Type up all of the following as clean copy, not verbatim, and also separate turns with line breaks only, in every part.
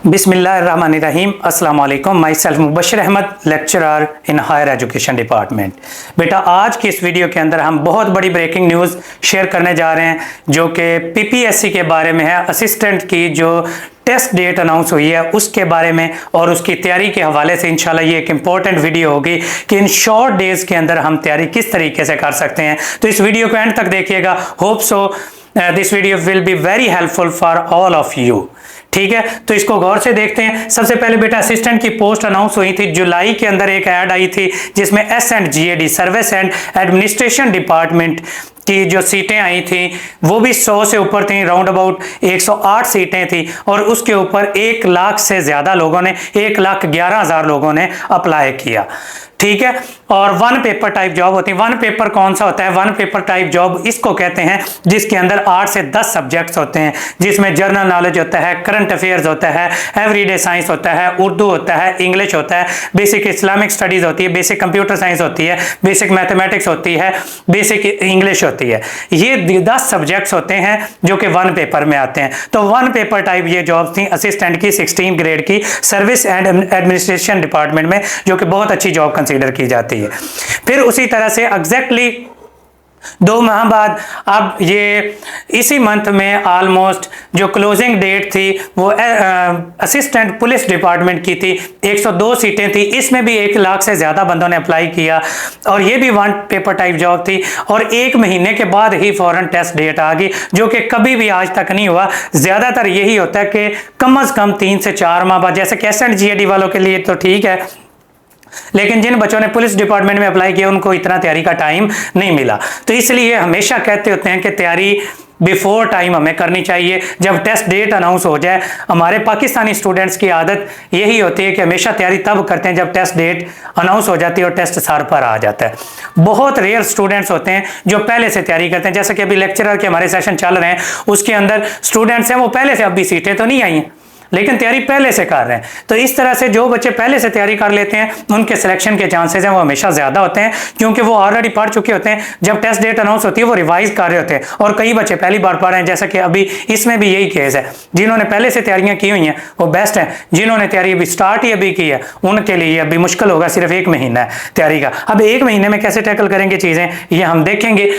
बिस्मिल्लाहिर्रहमानिर्रहीम। अस्सलाम वालेकुम। Myself Mubashar Ahmad, lecturer in higher education department. बेटा, आज की इस वीडियो के अंदर हम बहुत बड़ी ब्रेकिंग न्यूज़ शेयर करने जा रहे हैं जो कि पीपीएससी के बारे में है। असिस्टेंट की जो टेस्ट डेट अनाउंस हुई है उसके बारे में और उसकी तैयारी के हवाले से इंशाल्लाह ये एक इंपॉर्टेंट वीडियो होगी कि इन शॉर्ट डेज के अंदर हम तैयारी किस तरीके से कर सकते हैं। तो इस वीडियो को एंड तक देखिएगा। Hope so this video will be very helpful for all of you. ठीक है, तो इसको गौर से देखते हैं। सबसे पहले बेटा, असिस्टेंट की पोस्ट अनाउंस हुई थी जुलाई के अंदर। एक ऐड आई थी जिसमें SNGAD service and administration department की जो सीटें आई थी वो भी 100 से ऊपर थी। राउंड अबाउट 108 सीटें थी और उसके ऊपर 1 लाख से ज़्यादा लोगों ने, 1,11,000 लोगों ने अप्लाई किया। ठीक है, और वन पेपर टाइप जॉब होती है। वन पेपर कौन सा होता है? वन पेपर टाइप जॉब इसको कहते हैं जिसके अंदर 8 से 10 सब्जेक्ट्स होते हैं, जिसमें जनरल नॉलेज होता है, करंट अफेयर्स होता है, एवरीडे साइंस होता है, उर्दू होता है, इंग्लिश होता है, बेसिक इस्लामिक स्टडीज होती है, बेसिक कंप्यूटर साइंस होती है, बेसिक मैथमेटिक्स होती है, बेसिक इंग्लिश होती है। ये 10 सब्जेक्ट्स होते हैं जो कि वन पेपर में आते हैं। तो वन पेपर टाइप ये जॉब्स थी असिस्टेंट की 16 ग्रेड की सर्विस एंड एडमिनिस्ट्रेशन डिपार्टमेंट में, जो कि बहुत अच्छी जॉब कंसीडर की जाती है। फिर उसी तरह से एग्जैक्टली 2 माह बाद अब ये इसी मंथ में ऑलमोस्ट जो क्लोजिंग डेट थी वो असिस्टेंट पुलिस डिपार्टमेंट की थी। 102 सीटें थी, इसमें भी 1 लाख से ज़्यादा बंदों ने अप्लाई किया और ये भी वन पेपर टाइप जॉब थी। और 1 महीने के बाद ही फौरन टेस्ट डेट आ गई, जो कि कभी भी आज तक नहीं हुआ। ज़्यादातर यही होता है कि कम से कम 3 से 4 माह बाद, जैसे कि SNGAD वालों के लिए तो ठीक है, लेकिन जिन बच्चों ने पुलिस डिपार्टमेंट में अप्लाई किया उनको इतना तैयारी का टाइम नहीं मिला। तो इसलिए हमेशा कहते होते हैं कि तैयारी बिफोर टाइम हमें करनी चाहिए, जब टेस्ट डेट अनाउंस हो जाए। हमारे पाकिस्तानी स्टूडेंट्स की आदत यही होती है कि हमेशा तैयारी तब करते हैं जब टेस्ट डेट अनाउंस हो जाती है और टेस्ट सर पर आ जाता है। बहुत रेयर स्टूडेंट्स होते हैं जो पहले से तैयारी करते हैं। जैसे कि अभी लेक्चरर के हमारे सेशन चल रहे हैं, उसके अंदर स्टूडेंट्स हैं वो पहले से, अभी सीटें तो नहीं आई हैं लेकिन तैयारी पहले से कर रहे हैं। तो इस तरह से जो बच्चे पहले से तैयारी कर लेते हैं उनके सिलेक्शन के चांसेस हैं वो हमेशा ज़्यादा होते हैं, क्योंकि वो ऑलरेडी पढ़ चुके होते हैं। जब टेस्ट डेट अनाउंस होती है वो रिवाइज कर रहे होते हैं। और कई बच्चे पहली बार पढ़ रहे हैं, जैसा कि अभी इसमें भी यही केस है। जिन्होंने पहले से तैयारियां की हुई हैं वो बेस्ट हैं। जिन्होंने तैयारी अभी स्टार्ट ही अभी की है उनके लिए अभी मुश्किल होगा। सिर्फ 1 महीना है तैयारी का। अब 1 महीने में कैसे टैकल करेंगे चीज़ें ये हम देखेंगे।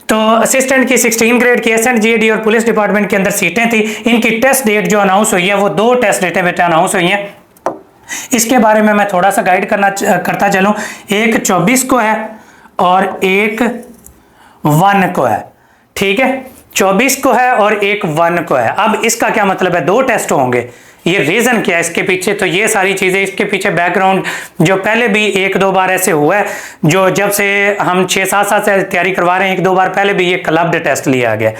तो असिस्टेंट की 16 ग्रेड की SNGAD और पुलिस डिपार्टमेंट के अंदर सीटें थी। इनकी टेस्ट डेट जो अनाउंस हुई है वो 2 टेस्ट डेटें बेटा अनाउंस हुई हैं। इसके बारे में मैं थोड़ा सा गाइड करता चलूं। एक 24 को है और एक 1 को है। ठीक है, 24 को है और एक 1 को है। अब इसका क्या मतलब है? 2 टेस्ट होंगे। ये रीज़न क्या है इसके पीछे? तो ये सारी चीज़ें, इसके पीछे बैकग्राउंड जो पहले भी 1-2 बार ऐसे हुआ है, जो जब से हम 6-7 साल से तैयारी करवा रहे हैं, 1-2 बार पहले भी ये क्लब्ड टेस्ट लिया गया।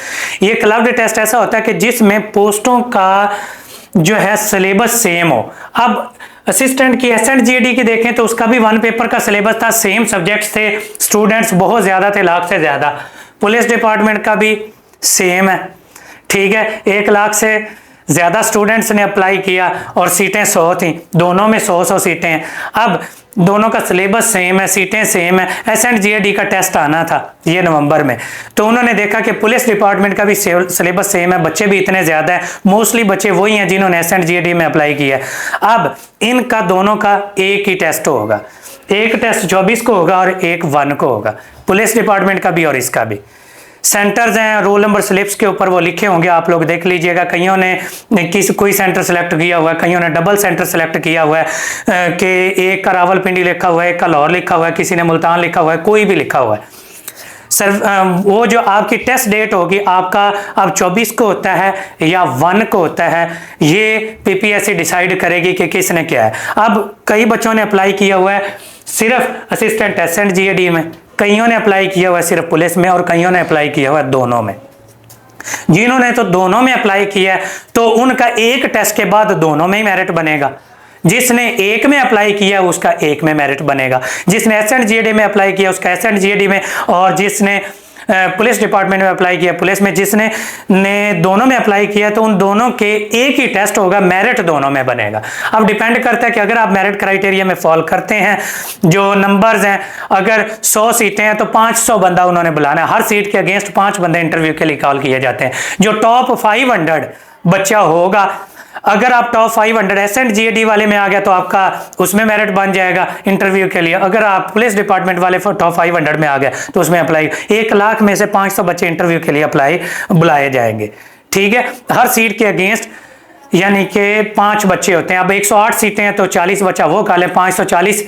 ये क्लब्ड टेस्ट ऐसा होता है कि जिसमें पोस्टों का जो है सिलेबस सेम हो। अब असिस्टेंट की SNGAD की देखें तो उसका भी वन पेपर का सिलेबस था, सेम सब्जेक्ट्स थे, स्टूडेंट्स बहुत ज़्यादा थे, 1 लाख से ज़्यादा। पुलिस डिपार्टमेंट का भी सेम है। ठीक है, 1 लाख से ज़्यादा स्टूडेंट्स ने अप्लाई किया और सीटें 100 थी। दोनों में 100 सीटें हैं। अब दोनों का सिलेबस सेम है, सीटें सेम है। SNGAD का टेस्ट आना था ये नवंबर में, तो उन्होंने देखा कि पुलिस डिपार्टमेंट का भी सिलेबस सेम है, बच्चे भी इतने ज़्यादा हैं, मोस्टली बच्चे वही हैं जिन्होंने SNGAD में अप्लाई किया है। अब इनका दोनों का एक ही टेस्ट होगा। एक टेस्ट 24 को होगा और एक 1 को होगा, पुलिस डिपार्टमेंट का भी और इसका भी। सेंटर्स हैं, रोल नंबर स्लिप्स के ऊपर वो लिखे होंगे, आप लोग देख लीजिएगा। कईयों ने कोई सेंटर सेलेक्ट किया हुआ है, कईयों ने डबल सेंटर सेलेक्ट किया हुआ है कि एक का रावलपिंडी लिखा हुआ है, एक का लाहौर लिखा हुआ है, किसी ने मुल्तान लिखा हुआ है, कोई भी लिखा हुआ है। सर वो जो आपकी टेस्ट डेट होगी आपका अब 24 को होता है या 1 को होता है, ये PPSC डिसाइड करेगी कि किसने क्या है। अब कई बच्चों ने अप्लाई किया हुआ है सिर्फ असिस्टेंट SNGAD में, कईयों ने अप्लाई किया हुआ है सिर्फ पुलिस में और कईयों ने अप्लाई किया हुआ है दोनों में। जिन्होंने तो दोनों में अप्लाई किया है तो उनका एक टेस्ट के बाद दोनों में ही मेरिट बनेगा। जिसने एक में अप्लाई किया उसका एक में मेरिट बनेगा, जिसने SNGAD में अप्लाई किया उसका SNGAD में, और जिसने पुलिस डिपार्टमेंट में अप्लाई किया पुलिस में। जिसने दोनों में अप्लाई किया तो उन दोनों के एक ही टेस्ट होगा, मेरिट दोनों में बनेगा। अब डिपेंड करता है कि अगर आप मेरिट क्राइटेरिया में फॉल करते हैं, जो नंबर्स हैं, अगर 100 सीटें हैं तो 500 बंदा उन्होंने बुलाना है। हर सीट के अगेंस्ट 5 बंदे इंटरव्यू के लिए कॉल किए जाते हैं। जो टॉप 500 बच्चा होगा अगर आप टॉप 500 एसेंट जीएडी वाले में आ गया तो आपका उसमें मेरिट बन जाएगा इंटरव्यू के लिए। अगर आप पुलिस डिपार्टमेंट वाले टॉप 500 में आ गए तो उसमें अप्लाई, 1 लाख में से 500 बच्चे इंटरव्यू के लिए अप्लाई बुलाए जाएंगे। ठीक है, हर सीट के अगेंस्ट यानी कि 5 बच्चे होते हैं। अब 108 सीटें हैं तो 40 बच्चा वो काले 540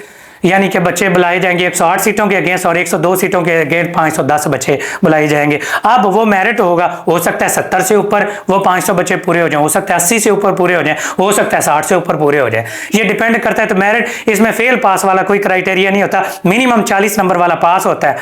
यानी कि बच्चे बुलाए जाएंगे 108 सीटों के अगेंस्ट, और 102 सीटों के अगेंस्ट 510 बच्चे बुलाए जाएंगे। अब वो मेरिट होगा, हो सकता है 70 से ऊपर वो 500 बच्चे पूरे हो जाएं, हो सकता है 80 से ऊपर पूरे हो जाएं, हो सकता है 60 से ऊपर पूरे हो जाएं। ये डिपेंड करता है। तो मेरिट इसमें फेल पास वाला कोई क्राइटेरिया नहीं होता, मिनिमम 40 नंबर वाला पास होता है।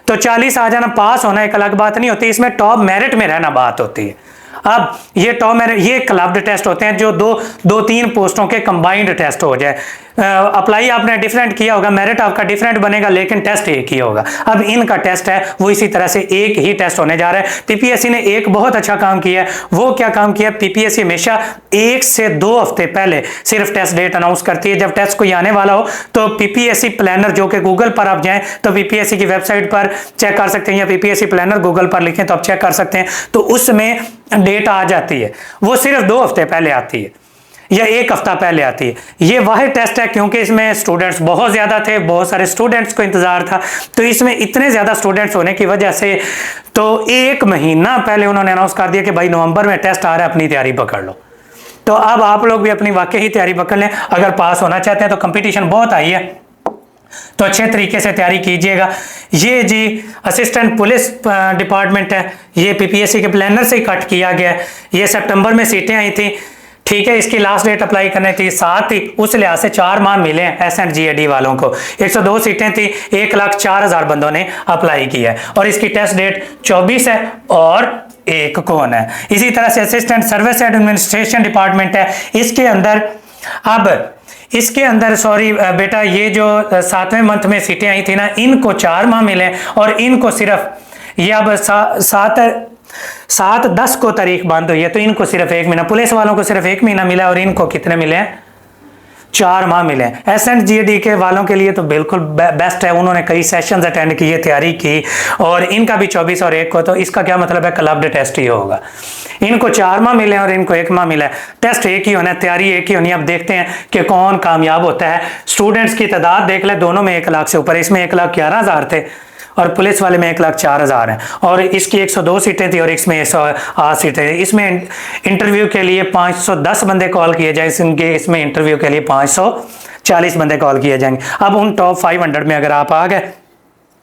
तो 40 आ जाना, पास होना एक अलग बात नहीं होती, इसमें टॉप मेरिट में रहना बात होती है। अब ये टॉप मेरिट, ये क्लब्ड टेस्ट होते हैं जो दो तीन पोस्टों के कंबाइंड टेस्ट हो जाए। अप्लाई आपने डिफरेंट किया होगा, मेरिट आपका डिफरेंट बनेगा, लेकिन टेस्ट एक ही होगा। अब इनका टेस्ट है वो इसी तरह से एक ही टेस्ट होने जा रहा है। पीपीएससी ने एक बहुत अच्छा काम किया है। वो क्या काम किया? पीपीएससी हमेशा 1 से 2 हफ्ते पहले सिर्फ टेस्ट डेट अनाउंस करती है। जब टेस्ट कोई आने वाला हो तो पीपीएससी प्लानर, जो कि गूगल पर आप जाएं तो पीपीएससी की वेबसाइट पर चेक कर सकते हैं, या पीपीएससी प्लानर गूगल पर लिखें तो आप चेक कर सकते हैं, तो उसमें डेट आ जाती है। वो सिर्फ 2 हफ्ते पहले आती है या 1 हफ्ता पहले आती है। ये वही टेस्ट है क्योंकि इसमें स्टूडेंट्स बहुत ज्यादा थे, बहुत सारे स्टूडेंट्स को इंतजार था, तो इसमें इतने ज्यादा स्टूडेंट्स होने की वजह से तो 1 महीना पहले उन्होंने अनाउंस कर दिया कि भाई नवंबर में टेस्ट आ रहा है, अपनी तैयारी पकड़ लो। तो अब आप लोग भी अपनी वाकई ही तैयारी पकड़ लें। अगर पास होना चाहते हैं तो कंपटीशन बहुत हाई है, तो अच्छे तरीके से तैयारी कीजिएगा। ये जी असिस्टेंट पुलिस डिपार्टमेंट है, ये पीपीएससी के प्लानर से ही कट किया गया है। ये सितंबर में सीटें आई थी, ठीक है, इसकी लास्ट डेट अप्लाई करनी थी 7 थी, उस लिहाज से 4 माह मिले हैं एस एंड जीएडी वालों को। 102 सीटें थी, 1,04,000 बंदों ने अप्लाई किया है, और इसकी टेस्ट डेट 24 है और 1 को होना है। इसी तरह से असिस्टेंट सर्विस एडमिनिस्ट्रेशन डिपार्टमेंट है, इसके अंदर सॉरी बेटा, ये जो 7वें मंथ में सीटें आई थी ना, इनको 4 माह मिले, और इनको सिर्फ ये अब 7/10 को तारीख बंद हुई है, तो इनको सिर्फ 1 महीना, पुलिस वालों को सिर्फ 1 महीना मिला, और इनको कितने मिले हैं? 4 माह मिले। एस एंड जीएडी के वालों के लिए तो बिल्कुल बेस्ट है, उन्होंने कई सेशंस अटेंड किए, तैयारी की, और इनका भी 24 और 1 को, तो इसका क्या मतलब है? क्लब्ड टेस्ट ही होगा। इनको 4 माह मिले और इनको 1 माह मिला है, टेस्ट एक ही होना है, तैयारी एक ही होनी है। अब देखते हैं कि कौन कामयाब होता है। स्टूडेंट्स की तादाद देख ले, दोनों में 1 लाख से ऊपर, इसमें 1,11,000 थे और पुलिस वाले में 1,04,000 हैं, और इसकी 102 सीटें थी और इसमें 108 सीटें थी। इसमें इंटरव्यू के लिए 510 बंदे कॉल किए जाएंगे, इसमें इंटरव्यू के लिए 540 बंदे कॉल किए जाएंगे। अब उन टॉप 500 में अगर आप आ गए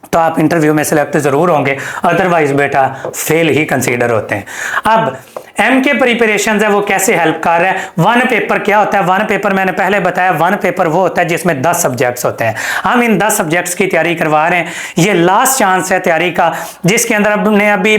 तो आप इंटरव्यू में सिलेक्ट जरूर होंगे, अदरवाइज बेटा फेल ही कंसीडर होते हैं। अब एम के प्रिपरेशन है वो कैसे हेल्प कर रहा है? 1 पेपर क्या होता है? 1 पेपर मैंने पहले बताया, 1 पेपर वो होता है जिसमें 10 सब्जेक्ट्स होते हैं। हम इन 10 सब्जेक्ट्स की तैयारी करवा रहे हैं। ये लास्ट चांस है तैयारी का, जिसके अंदर हमने अभी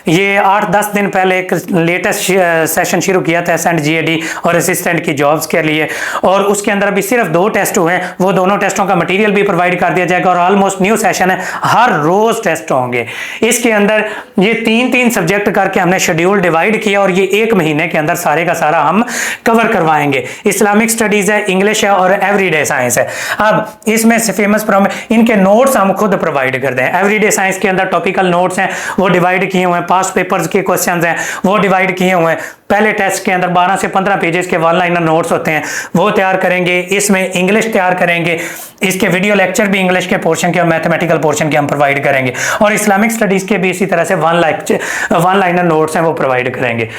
ये 8-10 दिन पहले एक लेटेस्ट सेशन शुरू किया था एस एंड जीएडी और असिस्टेंट की जॉब्स के लिए, और उसके अंदर अभी सिर्फ 2 टेस्ट हुए हैं। वो दोनों टेस्टों का मटीरियल भी प्रोवाइड कर दिया जाएगा, और ऑलमोस्ट न्यू सेशन है, हर रोज टेस्ट होंगे। इसके अंदर ये 3-3 सब्जेक्ट करके हमने शेड्यूल डिवाइड किया, और ये 1 महीने के अंदर सारे का सारा हम कवर करवाएंगे। इस्लामिक स्टडीज है, इंग्लिश है और एवरीडे साइंस है। अब इसमें से फेमस इनके नोट्स हम खुद प्रोवाइड करते हैं। एवरीडे साइंस के अंदर टॉपिकल नोट्स हैं, वो डिवाइड किए हुए हैं। पास्ट पेपर्स के क्वेश्चंस हैं, वो डिवाइड किए हुए हैं। पहले टेस्ट के अंदर 12 से 15 पेजेस के 1 लाइनर नोट्स होते हैं, वो तैयार करेंगे। इसमें इंग्लिश तैयार करेंगे, इसके वीडियो लेक्चर भी इंग्लिश के पोर्शन के और मैथमेटिकल पोर्शन के हम प्रोवाइड करेंगे, और इस्लामिक स्टडीज के भी इसी तरह से 1 लाइनर नोट्स हैं, वो प्रोवाइड करेंगे।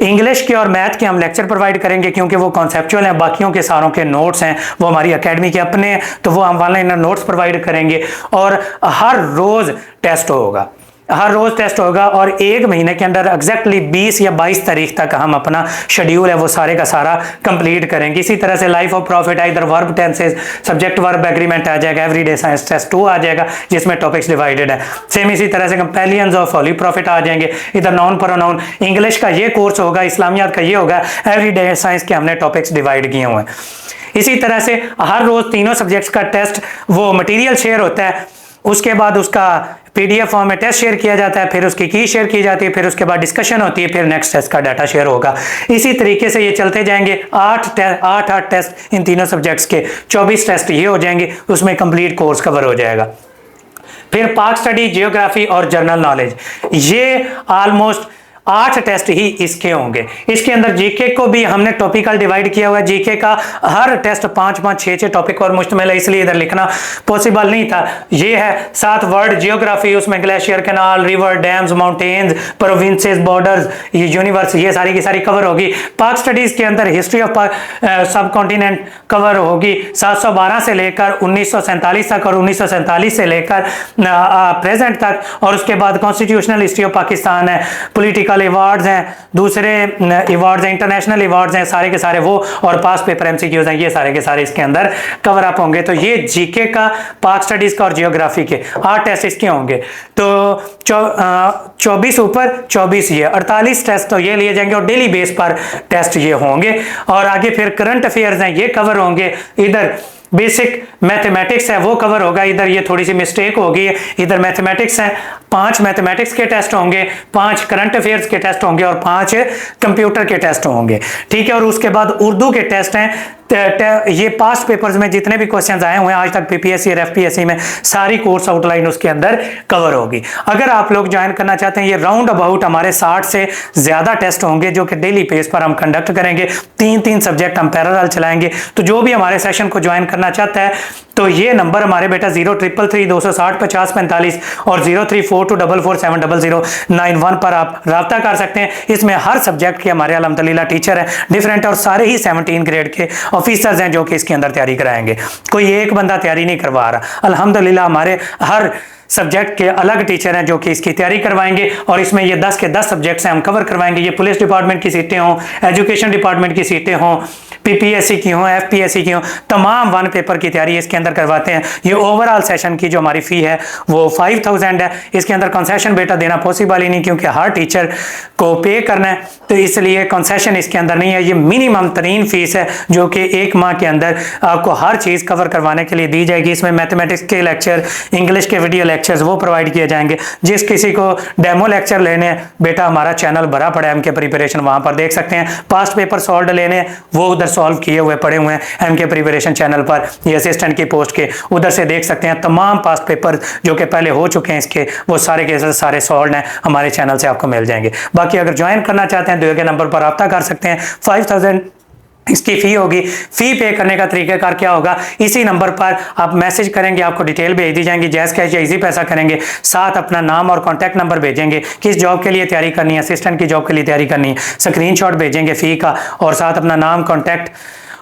इंग्लिश के और मैथ के हम लेक्चर प्रोवाइड करेंगे क्योंकि वो कॉन्सेप्चुअल हैं, बाकियों के सारों के नोट्स हैं वो हमारी अकेडमी के अपने हैं, तो वो हम 1 लाइनर नोट्स प्रोवाइड करेंगे। और हर रोज टेस्ट होगा, हर रोज टेस्ट होगा, और 1 महीने के अंदर एग्जैक्टली 20 या 22 तारीख तक हम अपना शेड्यूल है वो सारे का सारा कंप्लीट करेंगे। इसी तरह से लाइफ ऑफ प्रॉफिट है, इधर verb tenses, subject verb agreement आ जाएगा, एवरीडे साइंस टेस्ट 2 आ जाएगा जिसमें टॉपिक्स डिवाइडेड है। सेम इसी तरह से कंपेलियंस ऑफ होली प्रॉफिट आ जाएंगे, इधर नॉन प्रोनाउन, इंग्लिश का ये कोर्स होगा, इस्लामियात का ये होगा, एवरीडे साइंस के हमने टॉपिक्स डिवाइड किए हुए हैं। इसी तरह से हर रोज तीनों सब्जेक्ट्स का टेस्ट वो मटेरियल शेयर होता है, उसके बाद उसका पीडीएफ फॉर्म में टेस्ट शेयर किया जाता है, फिर उसकी की शेयर की जाती है, फिर उसके बाद डिस्कशन होती है, फिर नेक्स्ट टेस्ट का डाटा शेयर होगा। इसी तरीके से ये चलते जाएंगे। 8 टेस्ट इन तीनों सब्जेक्ट्स के, 24 टेस्ट ये हो जाएंगे, उसमें कंप्लीट कोर्स कवर हो जाएगा। फिर पाक स्टडी, जियोग्राफी और जनरल नॉलेज, ये ऑलमोस्ट 8 टेस्ट ही इसके होंगे। इसके अंदर जीके को भी हमने टॉपिकल डिवाइड किया हुआ है। जीके का हर टेस्ट 5-5, 6-6 टॉपिक पर मुश्तमिल है, इसलिए इधर लिखना पॉसिबल नहीं था। ये है 7 वर्ड जियोग्राफी, उसमें glacier, canal, river, dams, mountains, provinces, borders, ये यूनिवर्स, ये सारी की सारी कवर होगी। पाक स्टडीज के अंदर हिस्ट्री ऑफ सब कॉन्टिनेंट कवर होगी 712 से लेकर 1947 तक और 1947 से लेकर प्रेजेंट तक, और उसके बाद कॉन्स्टिट्यूशनल हिस्ट्री ऑफ पाकिस्तान है, पॉलिटिकल अवार्ड्स हैं, दूसरे अवार्ड्स हैं, इंटरनेशनल अवार्ड्स हैं, सारे के सारे वो, और पास पेपर एमसीक्यूज हैं, ये सारे के सारे इसके अंदर कवर अप होंगे। तो ये जीके का, पाक स्टडीज का और जियोग्राफी के 8 टेस्ट इसके होंगे। तो 24 ऊपर 24 ये 48 टेस्ट तो ये लिए जाएंगे और डेली बेस पर टेस्ट ये होंगे। और आगे फिर करंट अफेयर्स हैं, ये कवर होंगे। इधर बेसिक मैथमेटिक्स है वो कवर होगा, इधर ये थोड़ी सी मिस्टेक होगी, इधर मैथमेटिक्स है, 5 मैथमेटिक्स के टेस्ट होंगे, 5 करंट अफेयर्स के टेस्ट होंगे और 5 कंप्यूटर के टेस्ट होंगे, ठीक है। और उसके बाद उर्दू के टेस्ट हैं। ये पास्ट पेपर्स में जितने भी क्वेश्चंस आए हुए हैं आज तक पीपीएससी और एफपीएससी में, सारी कोर्स आउटलाइन उसके अंदर कवर होगी। अगर आप लोग ज्वाइन करना चाहते हैं, ये राउंड अबाउट हमारे 60 से ज्यादा टेस्ट होंगे जो कि डेली बेस पर हम कंडक्ट करेंगे। 3-3 सब्जेक्ट हम पैरेलल चलाएंगे। तो जो भी हमारे सेशन को ज्वाइन करना चाहता है तो ये नंबर हमारे बेटा 0333-260-50-45 और 034244470091 पर आप राब्ता कर सकते हैं। इसमें हर सब्जेक्ट के हमारे अल्हम्दुलिल्लाह टीचर हैं डिफरेंट, और सारे ही 17 ग्रेड के ऑफिसर्स हैं जो कि इसके अंदर तैयारी कराएंगे। कोई एक बंदा तैयारी नहीं करवा रहा, अल्हम्दुलिल्लाह हमारे हर सब्जेक्ट के अलग टीचर हैं जो कि इसकी तैयारी करवाएंगे। और इसमें ये 10 के 10 सब्जेक्ट्स हैं हम कवर करवाएंगे। ये पुलिस डिपार्टमेंट की सीटें हों, एजुकेशन डिपार्टमेंट की सीटें हों, पीपीएससी की हों, एफपीएससी की हों, तमाम 1 पेपर की तैयारी इसके अंदर करवाते हैं। ये ओवरऑल सेशन की जो हमारी फी है वो 5000 है। इसके अंदर कंसेशन बेटा देना पॉसिबल ही नहीं, क्योंकि हर टीचर को पे करना है, तो इसलिए कंसेशन इसके अंदर नहीं है। ये मिनिमम तरीन फीस है जो कि 1 माह के अंदर आपको हर चीज़ कवर करवाने के लिए दी जाएगी। इसमें मैथमेटिक्स के लेक्चर, इंग्लिश के वीडियो लेक्चर्स वो प्रोवाइड किए जाएंगे। जिस किसी को डेमो लेक्चर लेने बेटा, हमारा चैनल भरा पड़ा है एमके प्रिपरेशन, वहां पर देख सकते हैं। पास्ट पेपर सॉल्व लेने वो उधर सॉल्व किए हुए पड़े हुए हैं एमके प्रिपरेशन चैनल पर, ये असिस्टेंट की पोस्ट के, उधर से देख सकते हैं। तमाम पास्ट पेपर जो कि पहले हो चुके हैं इसके, वो सारे के सारे सॉल्व हैं, हमारे चैनल से आपको मिल जाएंगे। बाकी अगर ज्वाइन करना चाहते हैं दिए गए नंबर पर रब्ता कर सकते हैं। 5000 इसकी फ़ी होगी। फ़ी पे करने का तरीक़ाकार क्या होगा, इसी नंबर पर आप मैसेज करेंगे, आपको डिटेल भेज दी जाएंगी, जैज़ कैश या इजी पैसा करेंगे, साथ अपना नाम और कॉन्टैक्ट नंबर भेजेंगे, किस जॉब के लिए तैयारी करनी है, असिस्टेंट की जॉब के लिए तैयारी करनी है, स्क्रीनशॉट भेजेंगे फ़ी का, और साथ अपना नाम, कॉन्टैक्ट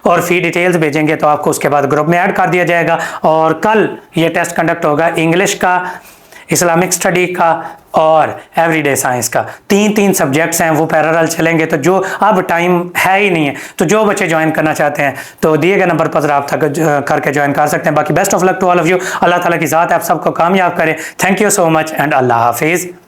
और फ़ी डिटेल्स भेजेंगे, तो आपको उसके बाद ग्रुप में ऐड कर दिया जाएगा। और कल ये टेस्ट कंडक्ट होगा इंग्लिश का, इस्लामिक स्टडी का और एवरीडे साइंस का। 3-3 सब्जेक्ट्स हैं वो पैरेलल चलेंगे। तो जो अब टाइम है ही नहीं है, तो जो बच्चे ज्वाइन करना चाहते हैं तो दिए गए नंबर पर रब्ता करके ज्वाइन कर सकते हैं। बाकी best of luck to all of you. Allah ताला की ज़ात आप सबको कामयाब करे। Thank you so much and Allah हाफिज़।